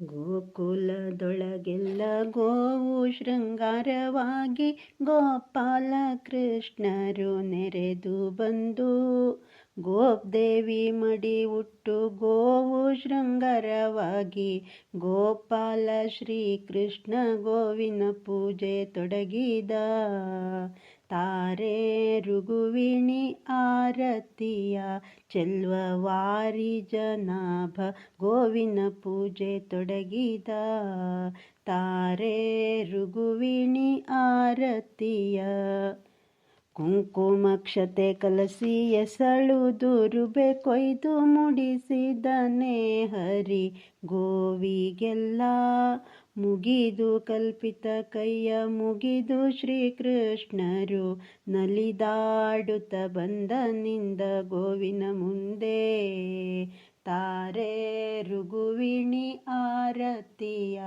ಗೋಕುಲದೊಳಗೆಲ್ಲ ಗೋವು ಶೃಂಗಾರವಾಗಿ ಗೋಪಾಲ ಕೃಷ್ಣರು ನೆರೆದು ಬಂದು ಗೋಪ್ದೇವಿ ಮಡಿ ಉಟ್ಟು ಗೋವು ಶೃಂಗಾರವಾಗಿ ಗೋಪಾಲ ಶ್ರೀಕೃಷ್ಣ ಗೋವಿನ ಪೂಜೆ ತೊಡಗಿದ. ತಾರೆ ರುಗುವಿಣಿ ಆರತಿಯ ಚೆಲ್ವವಾರಿ ಜನಾಭ ಗೋವಿನ ಪೂಜೆ ತೊಡಗಿದ. ತಾರೆ ರುಗುವಿಣಿ ಆರತಿಯ ಕುಂಕುಮಕ್ಷತೆ ಕಲಸಿ ಎಸಳುದು ರುಬೆ ಕೊಯ್ದು ಮುಡಿಸಿದನೆ ಹರಿ ಗೋವಿಗೆಲ್ಲ. ಮುಗಿದು ಕಲ್ಪಿತ ಕೈಯ ಮುಗಿದು ಶ್ರೀಕೃಷ್ಣರು ನಲಿದಾಡುತ್ತ ಬಂದನಿಂದ ಗೋವಿನ ಮುಂದೆ. ತಾರೆ ರುಗುವಿಣಿ ಆರತಿಯ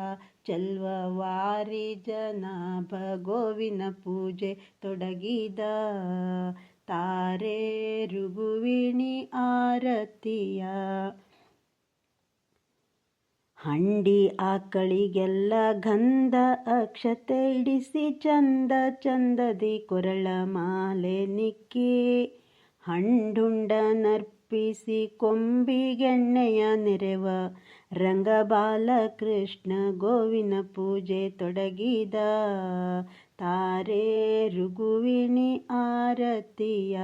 ಚೆಲ್ವವಾರಿ ಜನಾಭ ಗೋವಿನ ಪೂಜೆ ತೊಡಗಿದ. ತಾರೆ ರುಗುವಿಣಿ ಆರತಿಯ ಹಂಡಿ ಆಕಳಿಗೆಲ್ಲ ಗಂಧ ಅಕ್ಷತೆ ಇಡಿಸಿ ಚಂದ ಚಂದದಿ ಕೊರಳ ಮಾಲೆ ನಿಕ್ಕಿ ಹಂಡುಂಡ ನರ್ಪಿಸಿ ಕೊಂಬಿಗೆಣ್ಣೆಯ ನೆರೆವ ರಂಗಬಾಲ ಕೃಷ್ಣ ಗೋವಿನ ಪೂಜೆ ತೊಡಗಿದ. ತಾರೆ ರುಗುವಿಣಿ ಆರತಿಯ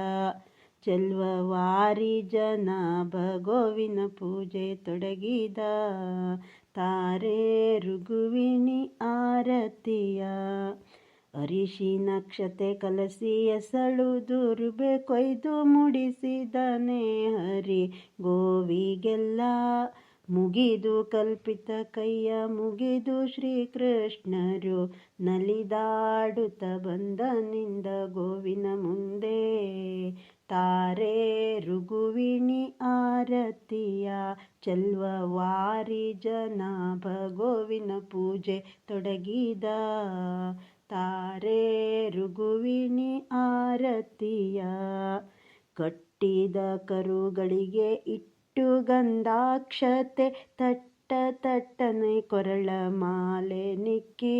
ಚೆಲ್ವವಾರಿ ಜನಾಭ ಗೋವಿನ ಪೂಜೆ ತೊಡಗಿದ. ತಾರೆ ರುಗುವಿಣಿ ಆರತಿಯ ಅರಿಶಿನಕ್ಷತೆ ಕಲಸಿ ಎಸಳುದು ರುಬೆ ಕೊಯ್ದು ಮುಡಿಸಿದನೆ ಹರಿ ಗೋವಿಗೆಲ್ಲ. ಮುಗಿದು ಕಲ್ಪಿತ ಕೈಯ ಮುಗಿದು ಶ್ರೀಕೃಷ್ಣರು ನಲಿದಾಡುತ್ತ ಬಂದನಿಂದ ಗೋವಿನ ಮುಂದೆ. ತಾರೆ ರುಗುವಿಣಿ ಆರತಿಯ ಚೆಲ್ವವಾರಿ ಜನಾಭ ಗೋವಿನ ಪೂಜೆ ತೊಡಗಿದ. ತಾರೆ ರುಗುವಿಣಿ ಆರತಿಯ ಕಟ್ಟಿದ ಕರುಗಳಿಗೆ ಇಟ್ಟು ಗಂಧಾಕ್ಷತೆ ತಟ್ಟ ತಟ್ಟನೆ ಕೊರಳ ಮಾಲೆ ನಿಕ್ಕಿ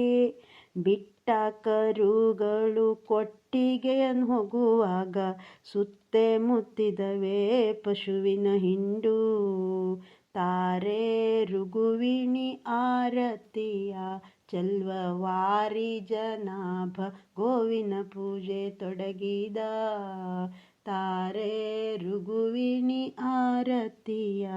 ಬಿಟ್ಟ ಕರುಗಳು ಕೊಟ್ಟಿಗೆ ಹೋಗುವಾಗ ಸುತ್ತೆ ಮುತ್ತಿದವೇ ಪಶುವಿನ ಹಿಂಡು. ತಾರೆ ರುಗುವಿಣಿ ಆರತಿಯ ಚೆಲ್ವವಾರಿ ಜನಾಭ ಗೋವಿನ ಪೂಜೆ ತೊಡಗಿದ. ತಾರೆ ರುಗುವಿಣಿ ಆರತಿಯ